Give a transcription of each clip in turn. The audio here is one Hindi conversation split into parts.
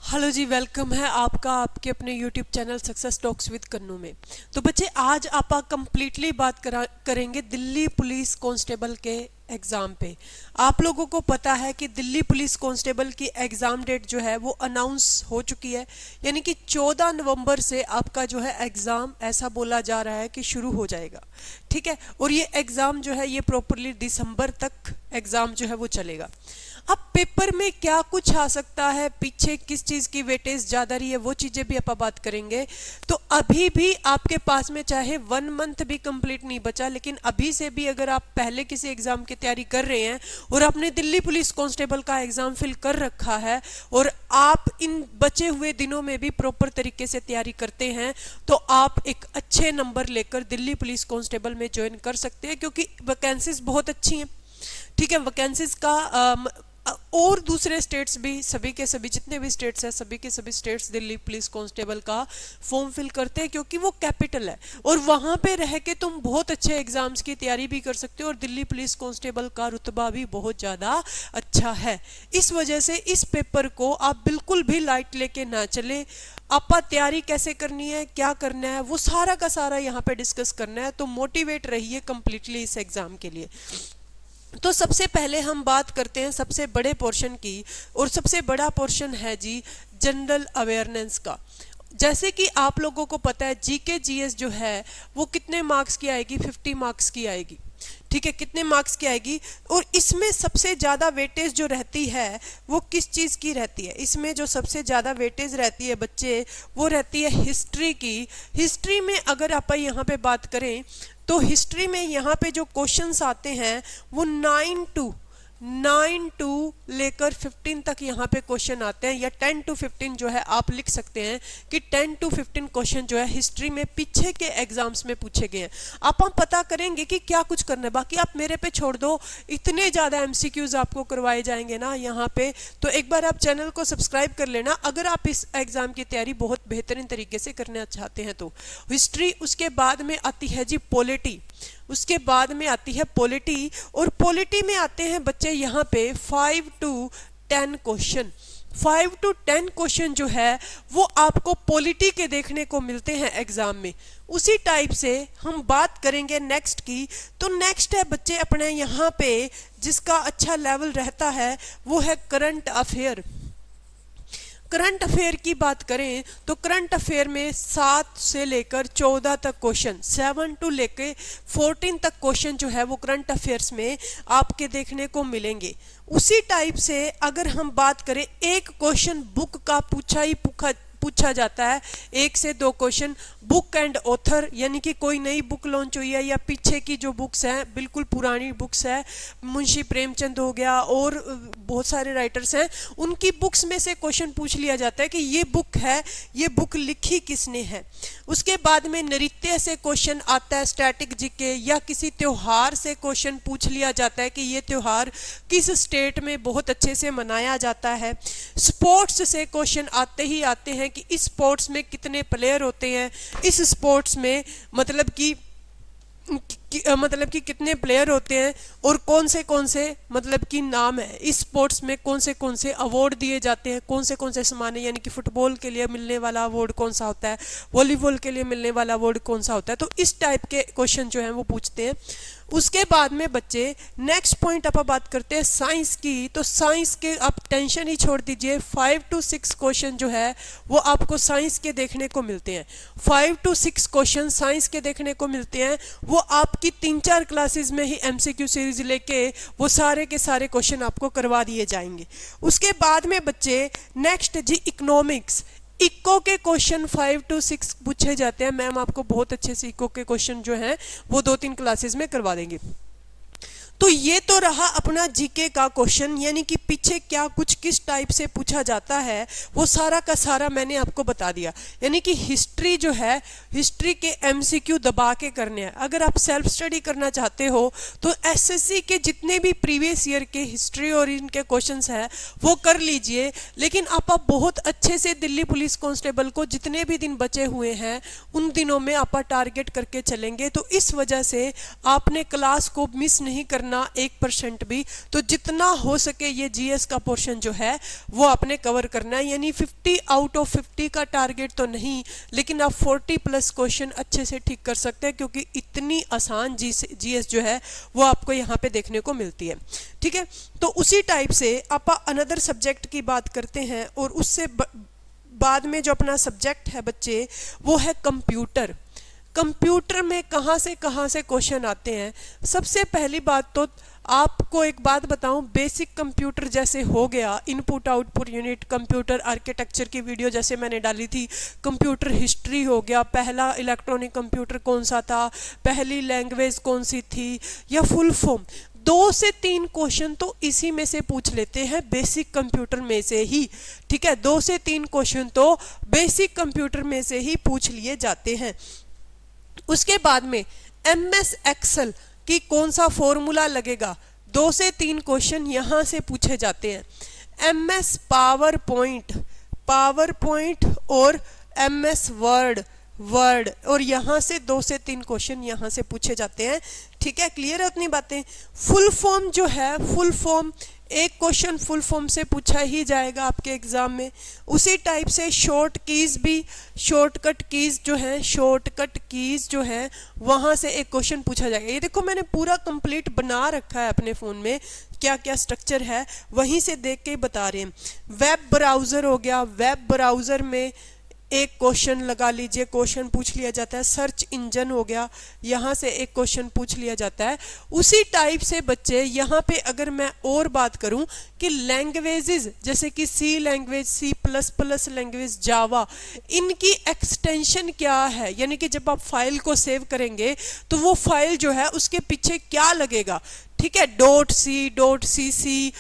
हेलो जी, वेलकम है आपका आपके अपने YouTube channel success talks with Kannu में। तो बच्चे आज आप कंप्लीटली बात करेंगे दिल्ली पुलिस कांस्टेबल के एग्ज़ाम पे। आप लोगों को पता है कि दिल्ली पुलिस कांस्टेबल की एग्ज़ाम डेट जो है वो अनाउंस हो चुकी है, यानी कि 14 नवंबर से आपका जो है एग्ज़ाम ऐसा बोला जा रहा है कि शुरू हो जाएगा। ठीक है, और ये एग्ज़ाम जो है ये प्रॉपरली दिसंबर तक एग्ज़ाम जो है वो चलेगा। अब पेपर में क्या कुछ आ सकता है, पीछे किस चीज़ की वेटेज ज़्यादा रही है, वो चीज़ें भी आप बात करेंगे। तो अभी भी आपके पास में चाहे 1 मंथ भी कंप्लीट नहीं बचा, लेकिन अभी से भी अगर आप पहले किसी एग्ज़ाम की तैयारी कर रहे हैं और आपने दिल्ली पुलिस कांस्टेबल का एग्ज़ाम फिल कर रखा है और आप इन बचे हुए दिनों में भी प्रॉपर तरीके से तैयारी करते हैं, तो आप एक अच्छे नंबर लेकर दिल्ली पुलिस कांस्टेबल में ज्वाइन कर सकते हैं, क्योंकि वैकेंसीज बहुत अच्छी हैं। ठीक है, वैकेंसीज का और दूसरे स्टेट्स भी, सभी के सभी जितने भी स्टेट्स हैं, सभी के सभी स्टेट्स दिल्ली पुलिस कांस्टेबल का फॉर्म फिल करते हैं, क्योंकि वो कैपिटल है और वहाँ पे रह के तुम बहुत अच्छे एग्जाम्स की तैयारी भी कर सकते हो और दिल्ली पुलिस कांस्टेबल का रुतबा भी बहुत ज़्यादा अच्छा है। इस वजह से इस पेपर को आप बिल्कुल भी लाइट लेके ना चले। आपा तैयारी कैसे करनी है, क्या करना है, वो सारा का सारा यहाँ पे डिस्कस करना है। तो मोटिवेट रहिए कम्प्लीटली इस एग्ज़ाम के लिए। तो सबसे पहले हम बात करते हैं सबसे बड़े पोर्शन की, और सबसे बड़ा पोर्शन है जी जनरल अवेयरनेस का। जैसे कि आप लोगों को पता है जीके जीएस जो है वो कितने मार्क्स की आएगी, 50 मार्क्स की आएगी। ठीक है, कितने मार्क्स की आएगी, और इसमें सबसे ज़्यादा वेटेज जो रहती है वो किस चीज़ की रहती है? इसमें जो सबसे ज़्यादा वेटेज रहती है बच्चे, वो रहती है हिस्ट्री की। हिस्ट्री में अगर आप यहाँ पे बात करें तो हिस्ट्री में यहाँ पे जो क्वेश्चंस आते हैं वो 9 टू लेकर 15 तक यहाँ पे क्वेश्चन आते हैं, या 10 to 15 जो है आप लिख सकते हैं कि 10 to 15 क्वेश्चन जो है हिस्ट्री में पीछे के एग्जाम्स में पूछे गए हैं। आप हम पता करेंगे कि क्या कुछ करना है, बाकी आप मेरे पे छोड़ दो, इतने ज़्यादा एमसीक्यूज आपको करवाए जाएंगे ना यहाँ पे। तो एक बार आप चैनल को सब्सक्राइब कर लेना अगर आप इस एग्ज़ाम की तैयारी बहुत बेहतरीन तरीके से करना चाहते हैं। तो हिस्ट्री, उसके बाद में आती है जी पॉलिटी, उसके बाद में आती है पॉलिटी, और पॉलिटी में आते हैं बच्चे यहाँ पे 5 to 10 क्वेश्चन। 5 to 10 क्वेश्चन जो है वो आपको पॉलिटी के देखने को मिलते हैं एग्जाम में। उसी टाइप से हम बात करेंगे नेक्स्ट की। तो नेक्स्ट है बच्चे अपने यहाँ पे जिसका अच्छा लेवल रहता है वो है करंट अफेयर। करंट अफेयर की बात करें तो करंट अफेयर में 7 से लेकर 14 तक क्वेश्चन, 7 to लेकर 14 तक क्वेश्चन जो है वो करंट अफेयर्स में आपके देखने को मिलेंगे। उसी टाइप से अगर हम बात करें, एक क्वेश्चन बुक का पूछा जाता है, 1 से 2 क्वेश्चन बुक एंड ऑथर, यानी कि कोई नई बुक लॉन्च हुई है या पीछे की जो बुक्स हैं बिल्कुल पुरानी बुक्स है, मुंशी प्रेमचंद हो गया और बहुत सारे राइटर्स हैं, उनकी बुक्स में से क्वेश्चन पूछ लिया जाता है कि ये बुक है, ये बुक लिखी किसने है। उसके बाद में नृत्य से क्वेश्चन आता है, स्टैटिक जीके, या किसी त्योहार से क्वेश्चन पूछ लिया जाता है कि ये त्योहार किस स्टेट में बहुत अच्छे से मनाया जाता है। स्पोर्ट्स से क्वेश्चन आते ही आते हैं कि इस स्पोर्ट्स में कितने प्लेयर होते हैं, इस स्पोर्ट्स में मतलब कि कितने प्लेयर होते हैं और कौन से मतलब कि नाम है, इस स्पोर्ट्स में कौन से अवार्ड दिए जाते हैं, कौन से सामान है, यानी कि फुटबॉल के लिए मिलने वाला अवार्ड कौन सा होता है, वॉलीबॉल के लिए मिलने वाला अवार्ड कौन सा होता है। तो इस टाइप के क्वेश्चन जो हैं वो पूछते हैं। उसके बाद में बच्चे नेक्स्ट पॉइंट आप बात करते हैं साइंस की। तो साइंस के आप टेंशन ही छोड़ दीजिए, 5 to 6 क्वेश्चन जो है वो आपको साइंस के देखने को मिलते हैं। 5 to 6 क्वेश्चन साइंस के देखने को मिलते हैं। वो आपकी 3-4 क्लासेस में ही एमसीक्यू सीरीज लेके वो सारे के सारे क्वेश्चन आपको करवा दिए जाएंगे। उसके बाद में बच्चे नेक्स्ट जी इकोनॉमिक्स। इको के क्वेश्चन 5 to 6 पूछे जाते हैं। मैम आपको बहुत अच्छे से इको के क्वेश्चन जो हैं वो 2-3 क्लासेस में करवा देंगे। तो ये तो रहा अपना जीके का क्वेश्चन, यानी कि पीछे क्या कुछ किस टाइप से पूछा जाता है वो सारा का सारा मैंने आपको बता दिया। यानी कि हिस्ट्री जो है, हिस्ट्री के एमसीक्यू दबा के करने हैं। अगर आप सेल्फ स्टडी करना चाहते हो तो एसएससी के जितने भी प्रीवियस ईयर के हिस्ट्री और इनके क्वेश्चंस हैं वो कर लीजिए, लेकिन आप बहुत अच्छे से दिल्ली पुलिस कांस्टेबल को जितने भी दिन बचे हुए हैं उन दिनों में आप टारगेट करके चलेंगे। तो इस वजह से आपने क्लास को मिस नहीं करना करना 1% भी, तो जितना हो सके ये जीएस का पोर्शन जो है वो आपने कवर करना है। यानी 50 आउट ऑफ 50 का टारगेट तो नहीं, लेकिन आप 40 प्लस क्वेश्चन अच्छे से ठीक कर सकते हैं, क्योंकि इतनी आसान जीएस जो है वो आपको यहाँ पे देखने को मिलती है। ठीक है, तो उसी टाइप से आप अनदर सब्जेक्ट की बात करते हैं, और उससे बाद में जो अपना सब्जेक्ट है बच्चे वो है कंप्यूटर। कंप्यूटर में कहाँ से क्वेश्चन आते हैं। सबसे पहली बात तो आपको एक बात बताऊं, बेसिक कंप्यूटर जैसे हो गया, input output unit, computer architecture की वीडियो जैसे मैंने डाली थी, कंप्यूटर हिस्ट्री हो गया, पहला इलेक्ट्रॉनिक कंप्यूटर कौन सा था, पहली लैंग्वेज कौन सी थी, या फुल फॉर्म, 2 से 3 क्वेश्चन तो इसी में से पूछ लेते हैं, बेसिक कंप्यूटर में से ही। ठीक है, 2 से 3 क्वेश्चन तो बेसिक कंप्यूटर में से ही पूछ लिए जाते हैं। उसके बाद में MS एक्सेल की कौन सा फॉर्मूला लगेगा, 2 से 3 क्वेश्चन यहां से पूछे जाते हैं। MS पावर पॉइंट और MS वर्ड, और यहां से 2 से 3 क्वेश्चन यहां से पूछे जाते हैं। ठीक है, क्लियर है उतनी बातें। फुल फॉर्म जो है, फुल फॉर्म एक क्वेश्चन फुल फॉर्म से पूछा ही जाएगा आपके एग्जाम में। उसी टाइप से शॉर्टकट कीज जो है वहां से एक क्वेश्चन पूछा जाएगा। ये देखो मैंने पूरा कंप्लीट बना रखा है अपने फोन में, क्या क्या स्ट्रक्चर है वहीं से देख के बता रहे हैं। वेब ब्राउजर हो गया, वेब ब्राउजर में एक क्वेश्चन लगा लीजिए, क्वेश्चन पूछ लिया जाता है। सर्च इंजन हो गया, यहाँ से एक क्वेश्चन पूछ लिया जाता है। उसी टाइप से बच्चे यहाँ पे अगर मैं और बात करूं कि लैंग्वेजेस जैसे कि सी लैंग्वेज, C++ लैंग्वेज, जावा, इनकी एक्सटेंशन क्या है, यानी कि जब आप फाइल को सेव करेंगे तो वो फाइल जो है उसके पीछे क्या लगेगा। ठीक है, .c.cc,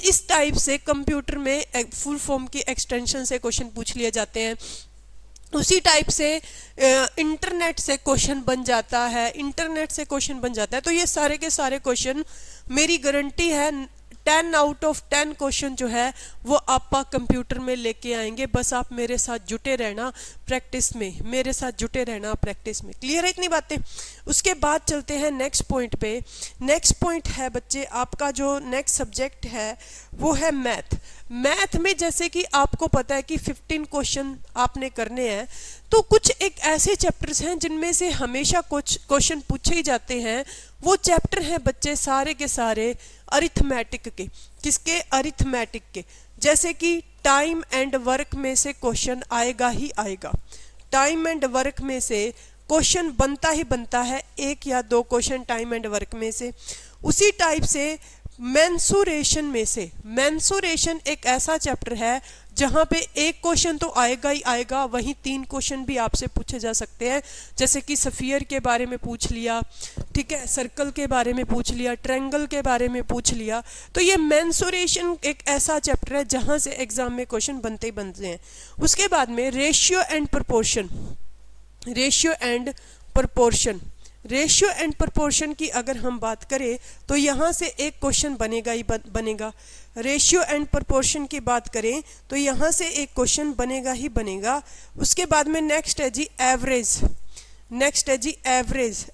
इस टाइप से कंप्यूटर में फुल फॉर्म की एक्सटेंशन से क्वेश्चन पूछ लिए जाते हैं। उसी टाइप से इंटरनेट से क्वेश्चन बन जाता है, तो ये सारे के सारे क्वेश्चन मेरी गारंटी है 10 आउट ऑफ 10 क्वेश्चन जो है वो आप कंप्यूटर में लेके आएंगे। बस आप मेरे साथ जुटे रहना प्रैक्टिस में, क्लियर है इतनी बातें। उसके बाद चलते हैं नेक्स्ट पॉइंट पे। नेक्स्ट पॉइंट है बच्चे आपका जो नेक्स्ट सब्जेक्ट है वो है मैथ में जैसे कि आपको पता है कि 15 क्वेश्चन आपने करने हैं, तो कुछ एक ऐसे चैप्टर्स हैं जिनमें से हमेशा कुछ क्वेश्चन पूछे ही जाते हैं। वो चैप्टर हैं बच्चे सारे के सारे अरिथमेटिक के। किसके? अरिथमेटिक के। जैसे कि टाइम एंड वर्क में से क्वेश्चन आएगा ही आएगा, टाइम एंड वर्क में से क्वेश्चन बनता ही बनता है, 1 या 2 क्वेश्चन टाइम एंड वर्क में से। उसी टाइप से मेंसुरेशन में से, मेंसुरेशन एक ऐसा चैप्टर है जहां पे एक क्वेश्चन तो आएगा ही आएगा, वहीं 3 क्वेश्चन भी आपसे पूछे जा सकते हैं। जैसे कि स्फीयर के बारे में पूछ लिया, ठीक है, सर्कल के बारे में पूछ लिया, ट्रायंगल के बारे में पूछ लिया। तो ये मेंसुरेशन एक ऐसा चैप्टर है जहां से एग्जाम में क्वेश्चन बनते ही बनते हैं। उसके बाद में रेशियो एंड प्रपोर्शन की अगर हम बात करें तो यहाँ से एक क्वेश्चन बनेगा ही बनेगा। रेशियो एंड प्रपोर्शन की बात करें तो यहाँ से एक क्वेश्चन बनेगा ही बनेगा। उसके बाद में नेक्स्ट है जी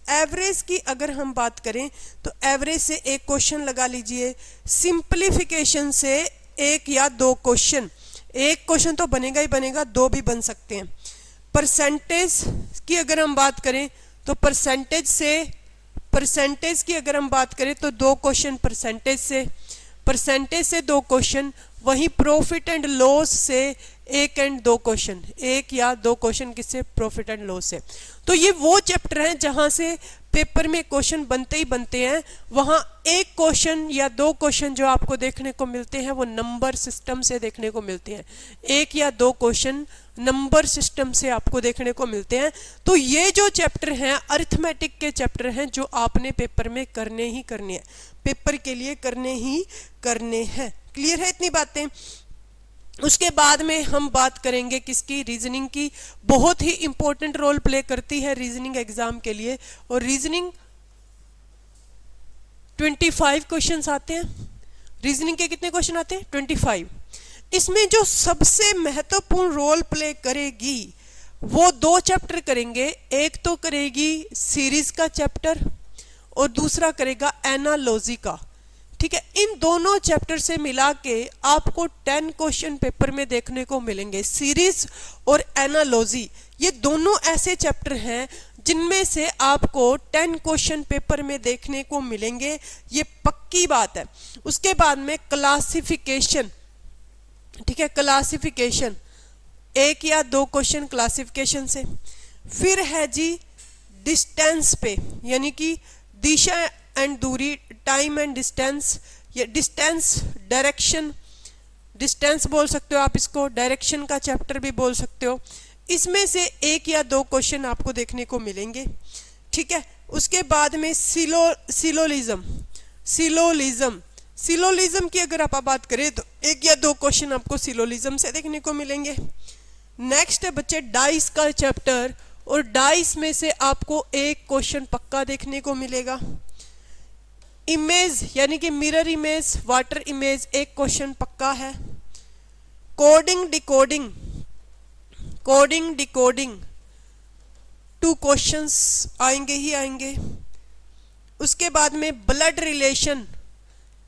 एवरेज की अगर हम बात करें तो एवरेज से एक क्वेश्चन लगा लीजिए। सिंप्लीफिकेशन से 1 या 2 क्वेश्चन, एक क्वेश्चन तो बनेगा ही बनेगा, 2 भी बन सकते हैं। परसेंटेज की अगर हम बात करें तो परसेंटेज की अगर हम बात करें तो 2 क्वेश्चन परसेंटेज से 2 क्वेश्चन। वहीं प्रॉफिट एंड लॉस से 1 एंड 2 क्वेश्चन, 1 या 2 क्वेश्चन किससे? प्रॉफिट एंड लॉस से। तो ये वो चैप्टर हैं जहां से पेपर में क्वेश्चन बनते ही बनते हैं। वहां 1 क्वेश्चन या 2 क्वेश्चन जो आपको देखने को मिलते हैं वो नंबर सिस्टम से देखने को मिलते हैं। 1 या 2 क्वेश्चन नंबर सिस्टम से आपको देखने को मिलते हैं। तो ये जो चैप्टर हैं अरिथमेटिक के चैप्टर हैं जो आपने पेपर में करने ही करने हैं, पेपर के लिए करने ही करने हैं। क्लियर है इतनी बातें। उसके बाद में हम बात करेंगे किसकी? रीजनिंग की। बहुत ही इंपॉर्टेंट रोल प्ले करती है रीजनिंग एग्जाम के लिए। और रीजनिंग 25 क्वेश्चंस आते हैं। रीजनिंग के कितने क्वेश्चन आते हैं? 25। इसमें जो सबसे महत्वपूर्ण रोल प्ले करेगी वो 2 चैप्टर करेंगे। एक तो करेगी सीरीज का चैप्टर और दूसरा करेगा एनालॉजी का। ठीक है, इन दोनों चैप्टर से मिला के आपको 10 क्वेश्चन पेपर में देखने को मिलेंगे। सीरीज और एनालॉजी ये दोनों ऐसे चैप्टर हैं जिनमें से आपको 10 क्वेश्चन पेपर में देखने को मिलेंगे, ये पक्की बात है। उसके बाद में क्लासिफिकेशन, ठीक है, क्लासिफिकेशन 1 या 2 क्वेश्चन क्लासिफिकेशन से। फिर है जी डिस्टेंस पे, यानी कि दिशा एंड दूरी, टाइम एंड डिस्टेंस, या डिस्टेंस डायरेक्शन, डिस्टेंस बोल सकते हो आप इसको, डायरेक्शन का चैप्टर भी बोल सकते हो। इसमें से 1 या 2 क्वेश्चन आपको देखने को मिलेंगे। ठीक है, उसके बाद में सिलोलिज्म, सिलोलिज्म की अगर आप बात करें तो 1 या 2 क्वेश्चन आपको सिलोलिज्म से देखने को मिलेंगे। नेक्स्ट है बच्चे डाइस का चैप्टर, और डाइस में से आपको 1 क्वेश्चन पक्का देखने को मिलेगा। इमेज यानी कि mirror image, water image, 1 question पक्का है। Coding decoding, coding decoding 2 questions आएंगे ही आएंगे। उसके बाद में ब्लड रिलेशन,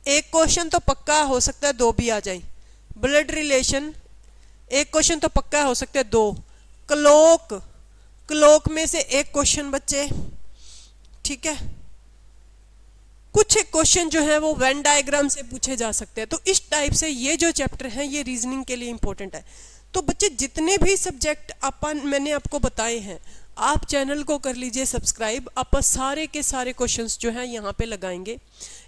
1 क्वेश्चन तो पक्का हो सकता है, 2 भी आ जाए। ब्लड रिलेशन 1 क्वेश्चन तो पक्का हो सकता है, 2। क्लॉक, क्लॉक में से 1 क्वेश्चन बच्चे। ठीक है, कुछ क्वेश्चन जो है वो वेन डायग्राम से पूछे जा सकते हैं। तो इस टाइप से ये जो चैप्टर हैं ये रीजनिंग के लिए इंपॉर्टेंट है। तो बच्चे जितने भी सब्जेक्ट मैंने आपको बताए हैं, आप चैनल को कर लीजिए सब्सक्राइब। आप सारे के सारे क्वेश्चंस जो हैं यहाँ पे लगाएंगे।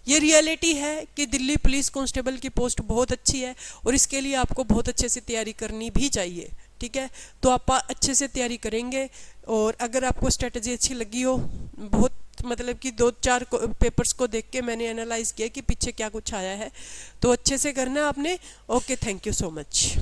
ये रियलिटी है कि दिल्ली पुलिस कांस्टेबल की पोस्ट बहुत अच्छी है और इसके लिए आपको बहुत अच्छे से तैयारी करनी भी चाहिए। ठीक है, तो आप अच्छे से तैयारी करेंगे। और अगर आपको स्ट्रेटजी अच्छी लगी हो, बहुत मतलब कि 2-4 पेपर्स को देख के मैंने एनालाइज किया कि पीछे क्या कुछ आया है, तो अच्छे से करना आपने। Okay, thank you so much.